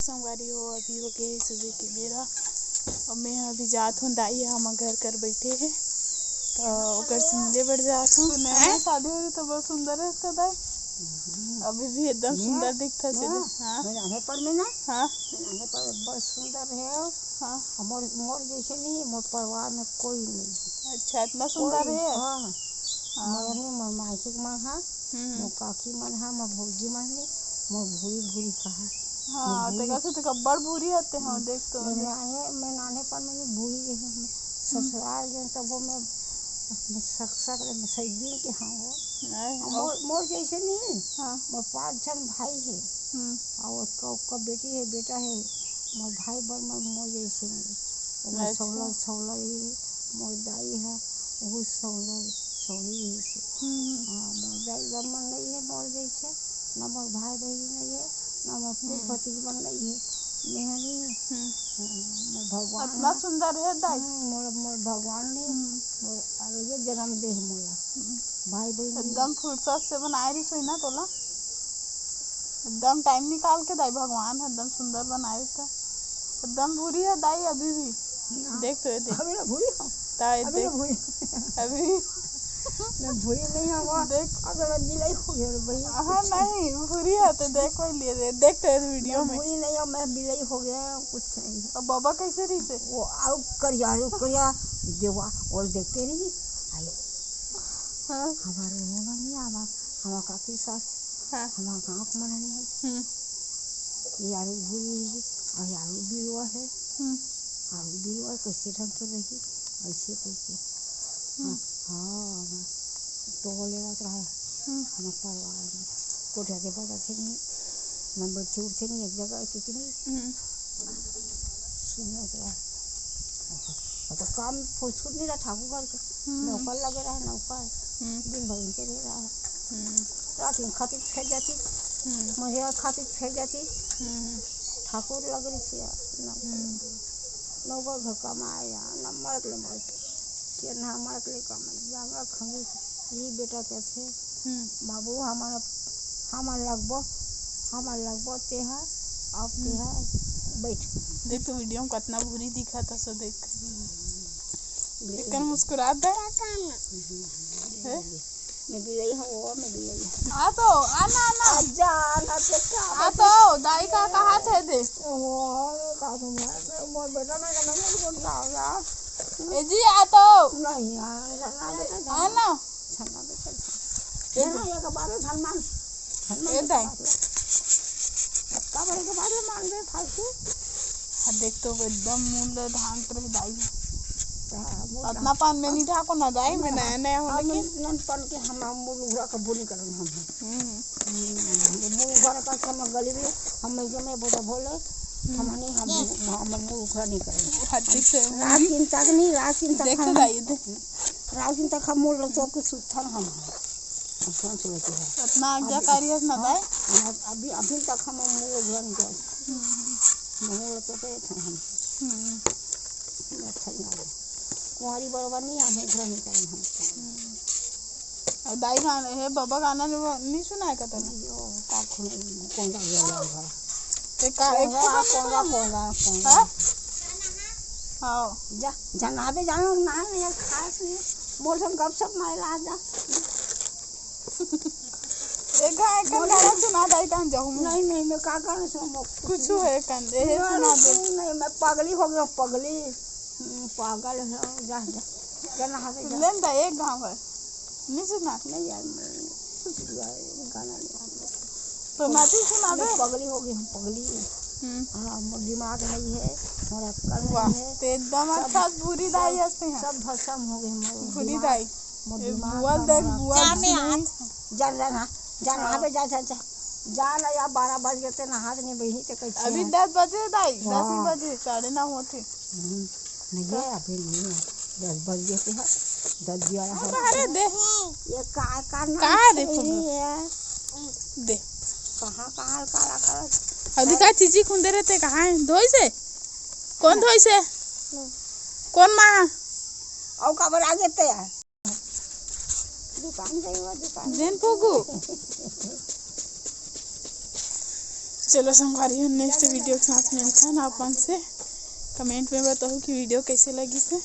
संगवारी हो अभी हो गए सुबह के बेरा और मैं अभी जात हूँ दाई हम घर कर बैठे हैं तो ओकर से मिले बढ़ जात हूँ। नया शादी हुई तो बहुत सुंदर है इसका दाई अभी भी एकदम सुंदर दिखता चले। हाँ पर में ना हाँ पर बहुत सुंदर है। हाँ मोर मोर जैसे नहीं मोर परिवार में कोई नहीं। अच्छा इतना सुंदर है। हाँ हाँ मोर मासिक मन है मोर काकी मन है मोर भौजी मन है मोर भूरी भूरी कहा। हाँ ते कैसे ते कब्बड़ भूरी आते हैं देख तो मैं नाने पर मैंने भूरी रही ससुराल जो तब वो मैं सक में सैदी के हाँ वो मोर जैसे नहीं। हाँ मोर 5 जन भाई है और उसका बेटी है बेटा है मोर भाई बन मोर जैसे नहीं मोर सौलर सौलर ही मोर दाई है वो सौलर सौली है। हाँ मोर दाई बन नहीं है मोर जैसे न मोर भाई बहन नहीं है न मोर फूफती बन नहीं है मेहनी मोर भगवान इतना सुंदर है दाई मोर मोर भगवान ने मोर अलगे जन्म दे मोला भाई बहन एकदम फुर्सत से बनाए रही सोई ना तोला एकदम टाइम निकाल के दाई भगवान एकदम सुंदर बनाए था एकदम भूरी है दाई अभी भी देख तो ये देख अभी ना भूरी हूँ ताई अभी ना देख भूरी अभी मैं भूरी नहीं हूँ देख अब मैं बिलाई हो गया भाई। हाँ नहीं भूरी है तो देख कोई लिए देख तो वीडियो में भूरी नहीं हूँ मैं बिलाई हो गया कुछ नहीं। और बाबा कैसे रही से वो आओ करिया देवा और देखते नहीं आई हाँ हमारे होना नहीं हमारा काकी सास हाँ हमारा गाँव को मना नहीं यारू भूरी है और यारू बिलवा है यारू बिलवा कैसे ढंग के रही ऐसे कैसे हाँ तो बोले बात रहा है हमारे परिवार में कोठा के बाद अच्छे नहीं मैं बैठे उठे नहीं एक जगह क्योंकि नहीं सुनने रहा तो काम फुर्सत नहीं रहा ठाकुर का नौकर लगे रहा है नौकर दिन भर उनके रह रहा है रात में खाती फेंक जाती मुझे खाती फेंक जाती ठाकुर लग रही थी नौकर घर कमाया न मर्द ले मर्द के ना मर्द ले कमाई जागा खंगी ये बेटा कहते बाबू हमारा लगभग तेहा अब तेहा बैठ देख तो वीडियो में कितना भूरी दिखा था सो देख एक मुस्कुरात है मैं भी यही हूँ मैं भी यही आ तो आना आना आजा आना बेटा आ तो दाई का कहा थे दे ओ का तुम मोर बेटा ना करना मुझको लागा ए जी आ तो नहीं आना बेटा आना छन्ना बेटा ये का बारे धनमान ए दाई का बारे के बारे मान दे फालतू देख तो एकदम मूल धान पर दाई अपना पान में नहीं ठाको ना दाई में नया नया हो लेकिन नन पन के हम मुलुघरा का बोली करन हम मुलुघरा का हम गली में हम में बोला बोले हम नहीं हम मुलुघरा नहीं करेंगे हट्टी से रासिन तक नहीं रासिन तक देख तो दाई दे रासिन तक हम मुल तो के सुथन हम सोच लेते हैं इतना आज्ञाकारी है ना दाई अभी अभी तक हम मुलुघरा नहीं करेंगे मुल तो पे हम अच्छा नहीं कुंवारी बराबर नहीं हमें घर नहीं करें हम और दाई गाना है बाबा गाना नहीं सुना है कतन कौन सा गया है ते का एक कौन हां जा जनाबे जानो ना यार खास नहीं मौसम कब सब ना ला जा एक गाना सुना दाई कहां जाऊं नहीं मैं का गाना सुनो कुछ है कंदे है सुना दे नहीं मैं पागली हो गया पागली पागल है जा जा गाना हाथ लेन दा एक गांव है नहीं सुना नहीं यार कुछ गाना नहीं तो माती सुना दे पगली हो गई हम पगली हाँ दिमाग नहीं है हमारा अक्ल नहीं है ते एकदम अच्छा भूरी दाई हंसते हैं सब भसम हो गए हमारे भूरी दाई बुआ देख बुआ जान वहाँ पे जा जाना या 12 बज गए थे नहा नहीं बही तो कैसे अभी 10 बजे दाई 10 ही बजे 9:30 होते नहीं है अभी नहीं है 10 बज गए थे 10 11 अरे दे ये कहाँ दे दे कहाँ काला काला अभी का चीजी खुंदे रहते कहाँ है धोई से कौन धोई से कौन माँ और खबर आ गए थे यार दुकान गई हुआ दुकान जेन फोगू चलो संगवारी हो नेक्स्ट वीडियो के साथ मिलते हैं अपन से। कमेंट में बताओ कि वीडियो कैसे लगी से।